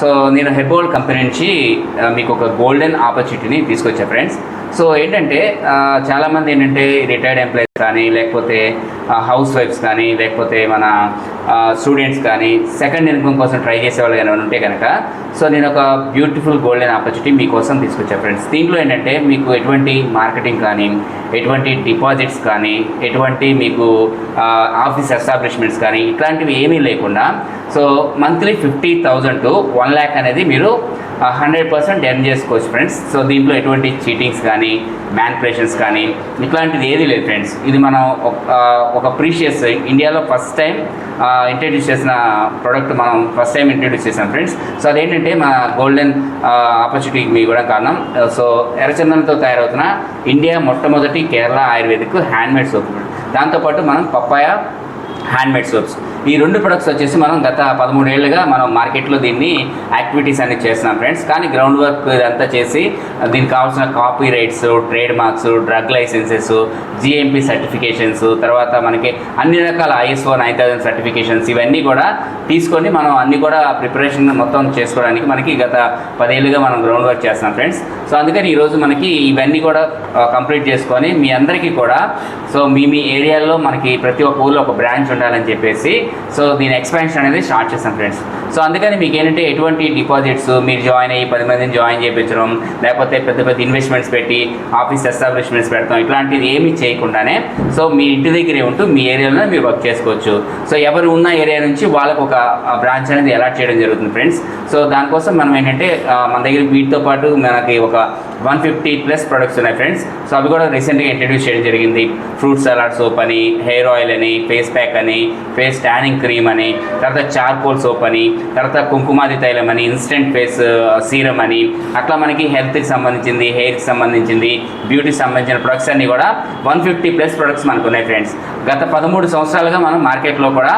So నేను హెర్బోల్ company నుంచి మీకు ఒక గోల్డెన్ ఆపర్చునిటీని తీసుకొచ్చా ఫ్రెండ్స్. సో ఏంటంటే చాలామంది ఏంటంటే రిటైర్డ్ ఎంప్లాయీస్ కానీ, లేకపోతే హౌస్ వైఫ్స్ కానీ, లేకపోతే మన స్టూడెంట్స్ కానీ సెకండ్ ఇన్కమ్ కోసం ట్రై చేసే వాళ్ళు కానీ ఉంటే కనుక, సో నేను ఒక బ్యూటిఫుల్ గోల్డెన్ ఆపర్చునిటీ మీకోసం తీసుకొచ్చా ఫ్రెండ్స్. దీంట్లో ఏంటంటే మీకు ఎటువంటి మార్కెటింగ్ కానీ, ఎటువంటి డిపాజిట్స్ కానీ, ఎటువంటి మీకు ఆఫీస్ ఎస్టాబ్లిష్మెంట్స్ కానీ ఇట్లాంటివి ఏమీ లేకుండా, సో మంత్లీ 50,000 to 1 lakh అనేది మీరు 100% ఎర్న్ చేసుకోవచ్చు ఫ్రెండ్స్. సో దీంట్లో ఎటువంటి చీటింగ్స్ కానీ, మ్యానిపులేషన్స్ కానీ ఇట్లాంటిది ఏది లేదు ఫ్రెండ్స్. ఇది మనం ఒక ప్రీషియస్ ఇండియాలో ఫస్ట్ టైం ఇంట్రడ్యూస్ చేసిన ప్రోడక్ట్ మనం ఫస్ట్ టైం ఇంట్రడ్యూస్ చేసాం ఫ్రెండ్స్. సో అదేంటంటే మన గోల్డెన్ ఆపర్చునిటీకి మీ కూడా కారణం. సో ఎర్రచందనంతో తయారవుతున్న ఇండియా మొట్టమొదటి కేరళ ఆయుర్వేదిక్ హ్యాండ్మేడ్ సోప్, దాంతోపాటు మనం పప్పాయ హ్యాండ్మేడ్ సోప్స్, ఈ 2 ప్రొడక్ట్స్ వచ్చేసి మనం గత 13 ఏళ్ళుగా మనం మార్కెట్లో దీన్ని యాక్టివిటీస్ అన్ని చేస్తున్నాం ఫ్రెండ్స్. కానీ గ్రౌండ్ వర్క్ ఇదంతా చేసి దీనికి కావాల్సిన copy rights, trade marks, drug licences, GMP certifications, తర్వాత మనకి అన్ని రకాల ISO 9000 సర్టిఫికేషన్స్ ఇవన్నీ కూడా తీసుకొని మనం అన్నీ కూడా ప్రిపరేషన్ మొత్తం చేసుకోవడానికి మనకి గత 10 ఏళ్ళుగా మనం గ్రౌండ్ వర్క్ చేస్తున్నాం ఫ్రెండ్స్. సో అందుకని ఈరోజు మనకి ఇవన్నీ కూడా కంప్లీట్ చేసుకొని మీ అందరికీ కూడా, సో మీ ఏరియాలో మనకి ప్రతి ఒక్క ఊళ్ళో ఒక బ్రాంచ్ ఉండాలని చెప్పేసి సో దీని ఎక్స్పాన్షన్ అనేది స్టార్ట్ చేస్తాం ఫ్రెండ్స్. సో అందుకని మీకు ఏంటంటే ఎటువంటి డిపాజిట్స్ మీరు జాయిన్ అయ్యి 10 మందిని జాయిన్ చేయించడం, లేకపోతే పెద్ద పెద్ద ఇన్వెస్ట్మెంట్స్ పెట్టి ఆఫీస్ ఎస్టాబ్లిష్మెంట్స్ పెడతాం, ఇట్లాంటిది ఏమీ చేయకుండానే సో మీ ఇంటి దగ్గరే ఉంటూ మీ ఏరియాలోనే మీరు వర్క్ చేసుకోవచ్చు. సో ఎవరు ఉన్న ఏరియా నుంచి వాళ్ళకు ఒక బ్రాంచ్ అనేది అలాట్ చేయడం జరుగుతుంది ఫ్రెండ్స్. సో దానికోసం మనం ఏంటంటే మన దగ్గర వీటితో పాటు మనకి ఒక 150+ ప్రొడక్ట్స్ ఉన్నాయి ఫ్రెండ్స్. సో అవి కూడా రీసెంట్గా ఇంట్రడ్యూస్ చేయడం జరిగింది. ఫ్రూట్ సలాడ్ సోప్ అని, హెయిర్ ఆయిల్ అని, ఫేస్ ప్యాక్ అని, ఫేస్ ట్యానింగ్ క్రీమ్ అని, తర్వాత చార్కోల్ సోప్ అని, తర్వాత కుంకుమాది తైలం అని, ఇన్స్టెంట్ ఫేస్ సీరం అని, అట్లా మనకి హెల్త్కి సంబంధించింది, హెయిర్కి సంబంధించింది, బ్యూటీకి సంబంధించిన ప్రొడక్ట్స్ అన్నీ కూడా 150+ ప్రొడక్ట్స్ మనకు ఉన్నాయి ఫ్రెండ్స్. గత 13 సంవత్సరాలుగా మనం మార్కెట్లో కూడా